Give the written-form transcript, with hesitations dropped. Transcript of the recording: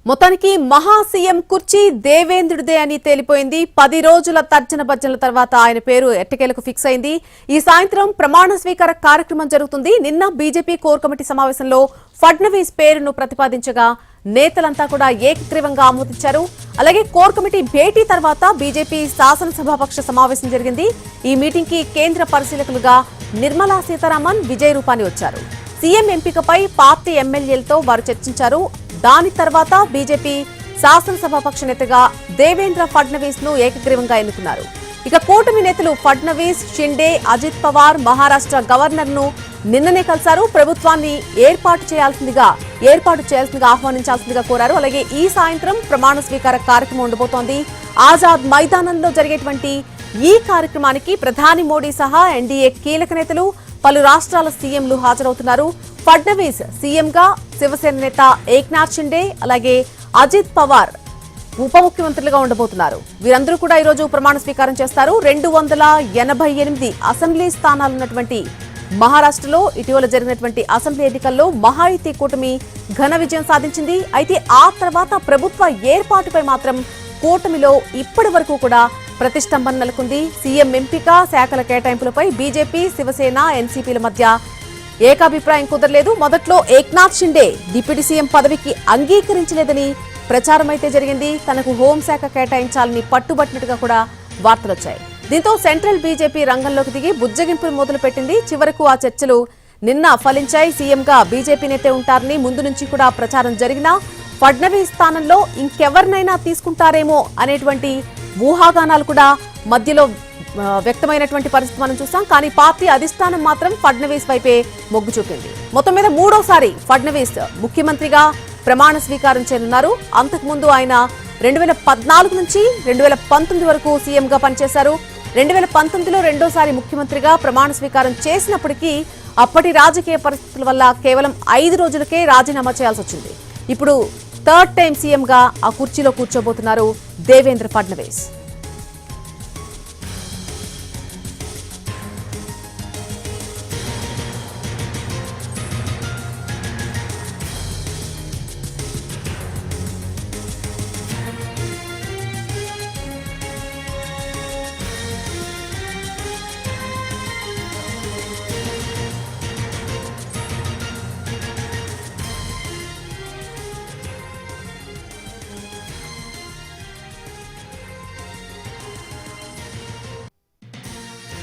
మొత్తానికి మహా సీఎం కుర్చీ దేవేంద్రుడిదే అని తేలిపోయింది. 10 రోజుల తర్జన భర్జనల తర్వాత ఆయన పేరు ఎట్టకేలకు ఫిక్స్ అయింది. ఈ సాయంత్రం ప్రమాణ స్వీకార కార్యక్రమం జరుగుతుంది. నిన్న బీజేపీ కోర్ కమిటీ సమావేశంలో ఫడ్నవీస్ పేరును ప్రతిపాదించగా నేతలంతా కూడా ఏకగ్రీవంగా ఆమోదించారు. అలాగే కోర్ కమిటీ భేటీ తర్వాత బీజేపీ శాసనసభాపక్ష సమావేశం జరిగింది. ఈ మీటింగ్ కి కేంద్ర పరిశీలకులుగా నిర్మలా సీతారామన్, విజయ్ రూపానీ వచ్చారు. సీఎం ఎంపికపై పార్టీ ఎమ్మెల్యేలతో వారు చర్చించారు. దాని తర్వాత బీజేపీ శాసనసభాపక్ష నేతగా దేవేంద్ర ఫడ్నవీస్ ను ఏకగ్రీవంగా ఎన్నుకున్నారు. ఇక కూటమి నేతలు ఫడ్నవీస్, షిండే, అజిత్ పవార్ మహారాష్ట్ర గవర్నర్ ను నిన్ననే కలిశారు. ప్రభుత్వాన్ని ఏర్పాటు చేయాల్సిందిగా ఆహ్వానించాల్సిందిగా కోరారు. అలాగే ఈ సాయంత్రం ప్రమాణ స్వీకార కార్యక్రమం ఉండబోతోంది. ఆజాద్ మైదానంలో జరిగేటువంటి ఈ కార్యక్రమానికి ప్రధాని మోడీ సహా ఎన్డీఏ కీలక నేతలు, పలు రాష్ట్రాల సీఎంలు హాజరవుతున్నారు. ఫడ్నవీస్ సీఎంగా శివసేన నేత ఏక్నాథ్ షిండే, అలాగే అజిత్ పవార్ ఉప ముఖ్యమంత్రులుగా ఉండబోతున్నారు. వీరందరూ కూడా ఈరోజు ప్రమాణ స్వీకారం చేస్తారు. 288 అసెంబ్లీ స్థానాలున్నటువంటి మహారాష్ట్రలో ఇటీవల జరిగినటువంటి అసెంబ్లీ ఎన్నికల్లో మహాయుతి కూటమి ఘన విజయం సాధించింది. అయితే ఆ తర్వాత ప్రభుత్వ ఏర్పాటుపై మాత్రం కూటమిలో ఇప్పటి వరకు కూడా ప్రతిష్టంభన నెలకొంది. సీఎం ఎంపిక, శాఖల కేటాయింపులపై బీజేపీ, శివసేన, ఎన్సీపీల మధ్య ఏకాభిప్రాయం కుదరలేదు. మొదట్లో ఏక్నాథ్ షిండే డిప్యూటీ సీఎం పదవికి అంగీకరించలేదని ప్రచారం అయితే జరిగింది. తనకు హోంశాఖ కేటాయించాలని పట్టుబట్టినట్టుగా కూడా వార్తలొచ్చాయి. దీంతో సెంట్రల్ బీజేపీ రంగంలోకి దిగి బుజ్జగింపులు మొదలుపెట్టింది. చివరకు ఆ చర్చలు నిన్న ఫలించాయి. సీఎంగా బీజేపీ నేతే ఉంటారని ముందు నుంచి కూడా ప్రచారం జరిగినా ఫడ్నవీస్ స్థానంలో ఇంకెవరినైనా తీసుకుంటారేమో అనేటువంటి ఊహాగానాలు కూడా మధ్యలో వ్యక్తమైనటువంటి పరిస్థితి మనం చూసాం. కానీ పార్టీ అధిష్టానం మాత్రం ఫడ్నవీస్ వైపే మొగ్గు చూపింది. మొత్తం మీద మూడోసారి ఫడ్నవీస్ ముఖ్యమంత్రిగా ప్రమాణ స్వీకారం చేయనున్నారు. అంతకుముందు ఆయన 2014 నుంచి 2019 వరకు సీఎంగా పనిచేశారు. 2019లో రెండోసారి ముఖ్యమంత్రిగా ప్రమాణ స్వీకారం చేసినప్పటికీ అప్పటి రాజకీయ పరిస్థితుల వల్ల కేవలం 5 రోజులకే రాజీనామా చేయాల్సి వచ్చింది. ఇప్పుడు థర్డ్ టైం సీఎంగా ఆ కుర్చీలో కూర్చోబోతున్నారు దేవేంద్ర ఫడ్నవీస్.